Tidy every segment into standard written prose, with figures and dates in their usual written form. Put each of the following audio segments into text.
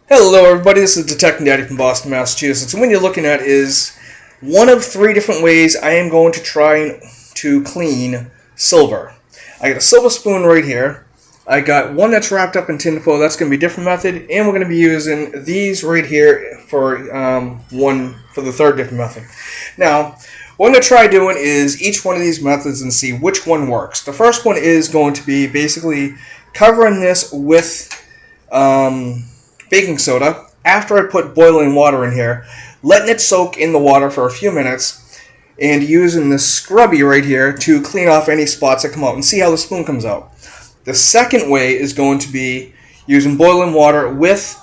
Hello everybody, this is Detective Daddy from Boston, Massachusetts, and what you're looking at is one of three different ways I am going to try to clean silver. I got a silver spoon right here. I got one that's wrapped up in tinfoil, that's going to be a different method, and we're going to be using these right here for the third different method. Now, what I'm going to try doing is each one of these methods and see which one works. The first one is going to be basically covering this with baking soda after I put boiling water in here, letting it soak in the water for a few minutes, and using the scrubby right here to clean off any spots that come out and see how the spoon comes out. The second way is going to be using boiling water with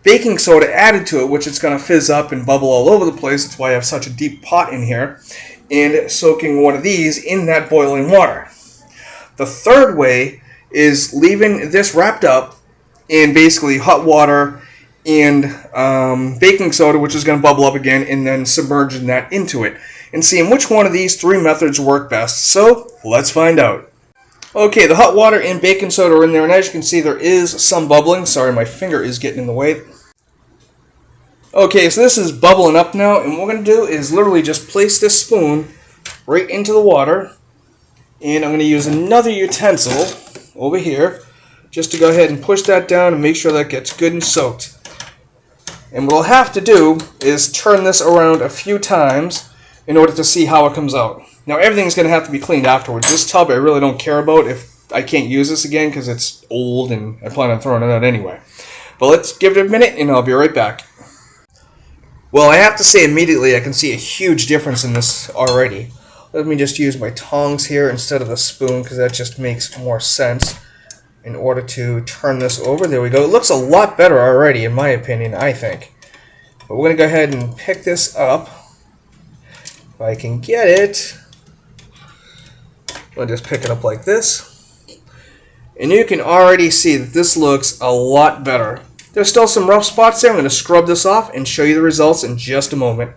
baking soda added to it, which it's going to fizz up and bubble all over the place. That's why I have such a deep pot in here, and soaking one of these in that boiling water. The third way is leaving this wrapped up in basically hot water and baking soda, which is going to bubble up again, and then submerging that into it and seeing which one of these three methods work best. So let's find out. Okay, the hot water and baking soda are in there, and as you can see, there is some bubbling. Sorry, my finger is getting in the way. Okay, so this is bubbling up now, and what we're going to do is literally just place this spoon right into the water, and I'm going to use another utensil over here just to go ahead and push that down and make sure that gets good and soaked. And what I'll have to do is turn this around a few times in order to see how it comes out. Now everything's going to have to be cleaned afterwards. This tub I really don't care about if I can't use this again because it's old and I plan on throwing it out anyway. But let's give it a minute and I'll be right back. Well, I have to say immediately I can see a huge difference in this already. Let me just use my tongs here instead of the spoon because that just makes more sense. In order to turn this over, there we go. It looks a lot better already, in my opinion, I think. But we're going to go ahead and pick this up. If I can get it, I'll just pick it up like this. And you can already see that this looks a lot better. There's still some rough spots there. I'm going to scrub this off and show you the results in just a moment.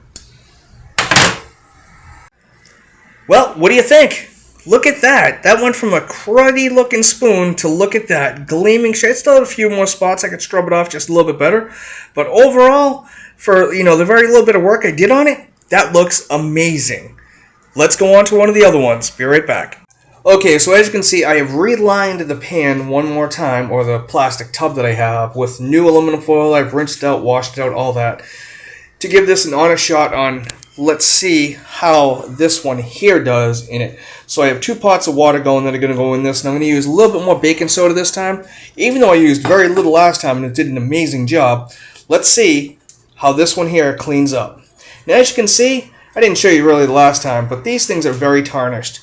Well, what do you think? Look at that. That went from a cruddy looking spoon to look at that gleaming shade. Still have a few more spots. I could scrub it off just a little bit better. But overall, for the very little bit of work I did on it, that looks amazing. Let's go on to one of the other ones. Be right back. Okay, so as you can see, I have relined the pan one more time, or the plastic tub that I have, with new aluminum foil. I've rinsed it out, washed it out, all that, to give this an honest shot on. Let's see how this one here does in it. So I have 2 pots of water going that are going to go in this, and I'm going to use a little bit more baking soda this time. Even though I used very little last time and it did an amazing job, let's see how this one here cleans up. Now as you can see, I didn't show you really the last time, but these things are very tarnished.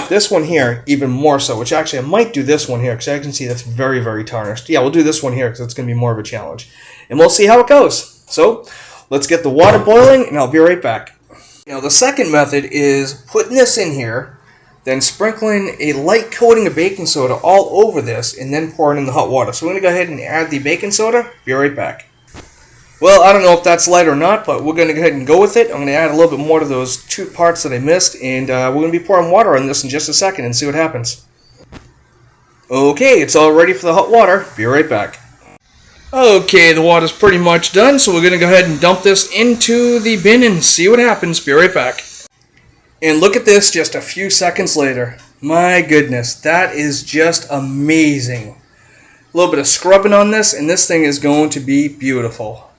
This one here, even more so, which actually I might do this one here, because I can see that's very, very tarnished. Yeah, we'll do this one here, because it's going to be more of a challenge. And we'll see how it goes. So, let's get the water boiling, and I'll be right back. Now, the second method is putting this in here, then sprinkling a light coating of baking soda all over this, and then pouring in the hot water. So we're going to go ahead and add the baking soda. Be right back. Well, I don't know if that's light or not, but we're going to go ahead and go with it. I'm going to add a little bit more to those 2 parts that I missed, and we're going to be pouring water on this in just a second and see what happens. Okay, it's all ready for the hot water. Be right back. Okay, the water's pretty much done, so we're going to go ahead and dump this into the bin and see what happens. Be right back. And look at this just a few seconds later. My goodness, that is just amazing. A little bit of scrubbing on this, and this thing is going to be beautiful.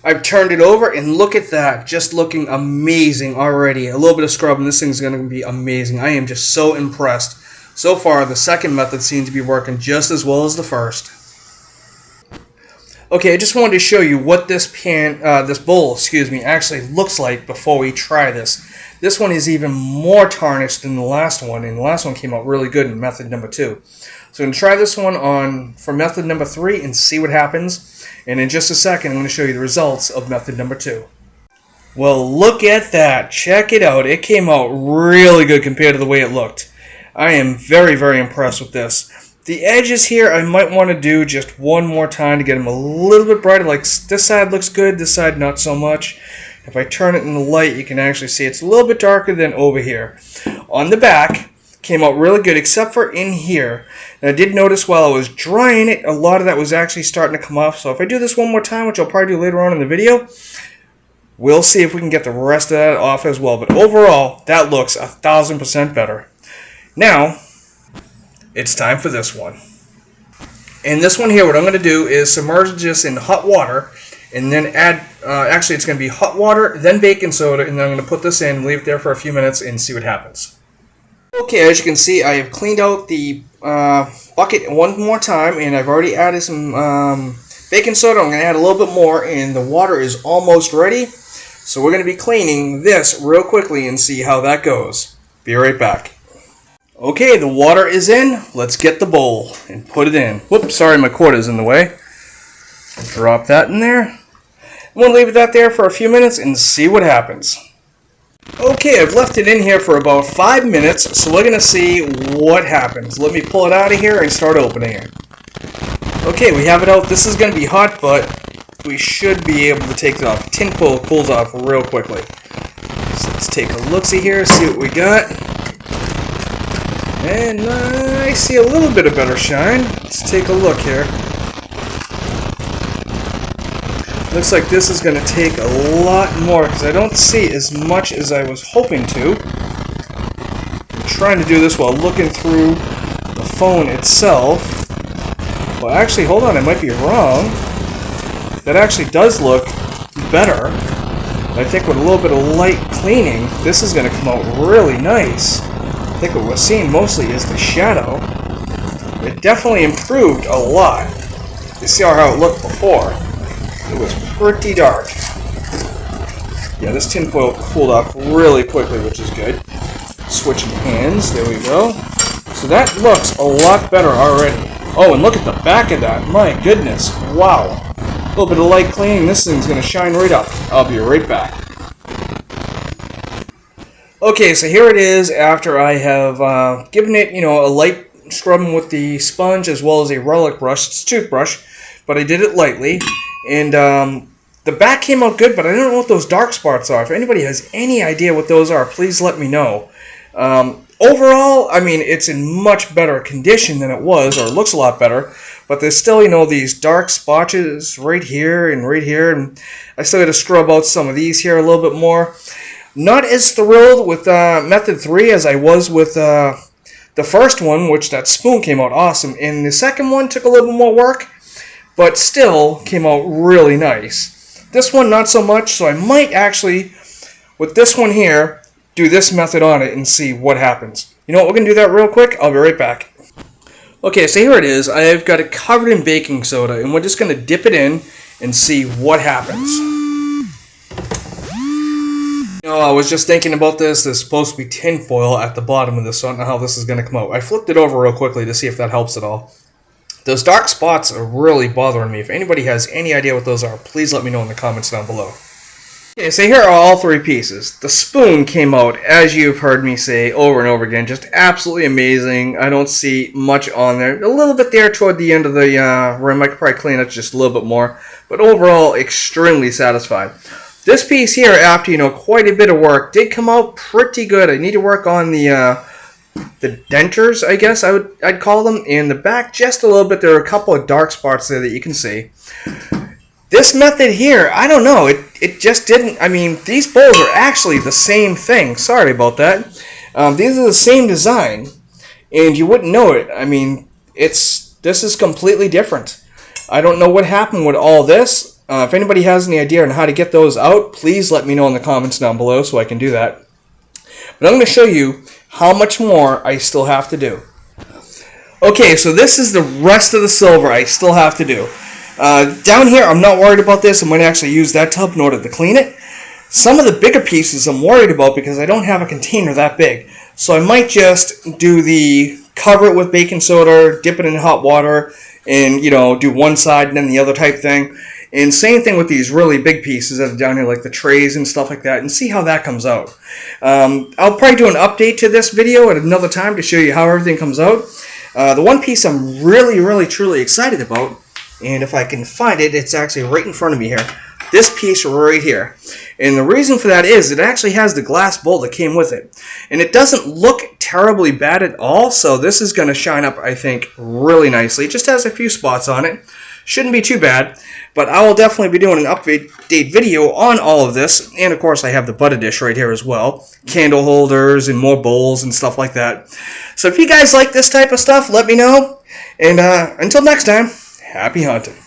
I've turned it over, and look at that. Just looking amazing already. A little bit of scrub, and this thing's going to be amazing. I am just so impressed. So far, the second method seems to be working just as well as the first. Okay, I just wanted to show you what this bowl, actually looks like before we try this. This one is even more tarnished than the last one, and the last one came out really good in method number 2. So I'm going to try this one on for method number 3 and see what happens. And in just a second, I'm going to show you the results of method number 2. Well, look at that. Check it out. It came out really good compared to the way it looked. I am very, very impressed with this. The edges here, I might want to do just one more time to get them a little bit brighter. Like this side looks good, this side not so much. If I turn it in the light, you can actually see it's a little bit darker than over here. On the back, came out really good, except for in here. And I did notice while I was drying it, a lot of that was actually starting to come off. So if I do this one more time, which I'll probably do later on in the video, we'll see if we can get the rest of that off as well. But overall, that looks 1,000% better. Now, it's time for this one. And this one here, what I'm going to do is submerge this in hot water and then add, actually it's going to be hot water, then baking soda, and then I'm going to put this in, leave it there for a few minutes, and see what happens. Okay, as you can see, I have cleaned out the bucket one more time, and I've already added some baking soda. I'm going to add a little bit more, and the water is almost ready. So we're going to be cleaning this real quickly and see how that goes. Be right back. Okay, the water is in. Let's get the bowl and put it in. Whoops, sorry, my cord is in the way. Drop that in there. I'm going to leave that there for a few minutes and see what happens. Okay, I've left it in here for about 5 minutes, so we're going to see what happens. Let me pull it out of here and start opening it. Okay, we have it out. This is going to be hot, but we should be able to take it off. Tin foil cools off real quickly. So let's take a look-see here, see what we got. And I see a little bit of better shine. Let's take a look here. Looks like this is going to take a lot more because I don't see as much as I was hoping to. I'm trying to do this while looking through the phone itself. Well, actually, hold on, I might be wrong. That actually does look better. I think with a little bit of light cleaning, this is going to come out really nice. I think what we're seeing mostly is the shadow. It definitely improved a lot. You see how it looked before. It was pretty dark. Yeah, this tin foil cooled off really quickly, which is good. Switching hands, there we go. So that looks a lot better already. Oh, and look at the back of that. My goodness, wow. A little bit of light cleaning, this thing's going to shine right up. I'll be right back. Okay, so here it is after I have given it, a light scrubbing with the sponge as well as a relic brush. It's a toothbrush, but I did it lightly. And the back came out good, but I don't know what those dark spots are. If anybody has any idea what those are, please let me know. Overall, I mean, it's in much better condition than it was, or it looks a lot better. But there's still, these dark spotches right here, and I still got to scrub out some of these here a little bit more. Not as thrilled with Method 3 as I was with the first one, which that spoon came out awesome. And the second one took a little bit more work, but still came out really nice. This one, not so much, so I might actually, with this one here, do this method on it and see what happens. You know what, we're going to do that real quick. I'll be right back. Okay, so here it is. I've got it covered in baking soda, and we're just going to dip it in and see what happens. I was just thinking about this. There's supposed to be tin foil at the bottom of this, so I don't know how this is going to come out. I flipped it over real quickly to see if that helps at all. Those dark spots are really bothering me. If anybody has any idea what those are, please let me know in the comments down below. Okay, so here are all three pieces. The spoon came out, as you've heard me say over and over again, just absolutely amazing. I don't see much on there. A little bit there toward the end of the rim. I could probably clean it just a little bit more. But overall, extremely satisfied. This piece here, after, quite a bit of work, did come out pretty good. I need to work on the dentures, I guess I'd call them. And the back, just a little bit. There are a couple of dark spots there that you can see. This method here, I don't know, it just didn't, these bowls are actually the same thing. Sorry about that. These are the same design, and you wouldn't know it. This is completely different. I don't know what happened with all this. If anybody has any idea on how to get those out, please let me know in the comments down below so I can do that. But I'm going to show you how much more I still have to do. Okay, so this is the rest of the silver I still have to do. Down here, I'm not worried about this. I'm going to actually use that tub in order to clean it. Some of the bigger pieces I'm worried about because I don't have a container that big. So I might just do cover it with baking soda, dip it in hot water, and, do one side and then the other type thing. And same thing with these really big pieces that are down here, like the trays and stuff like that, and see how that comes out. I'll probably do an update to this video at another time to show you how everything comes out. The one piece I'm really, really, truly excited about, and if I can find it, it's actually right in front of me here. This piece right here. And the reason for that is it actually has the glass bowl that came with it. And it doesn't look terribly bad at all, so this is going to shine up, I think, really nicely. It just has a few spots on it. Shouldn't be too bad, but I will definitely be doing an update video on all of this, and of course I have the butter dish right here as well, candle holders and more bowls and stuff like that. So if you guys like this type of stuff, let me know, and until next time, happy hunting.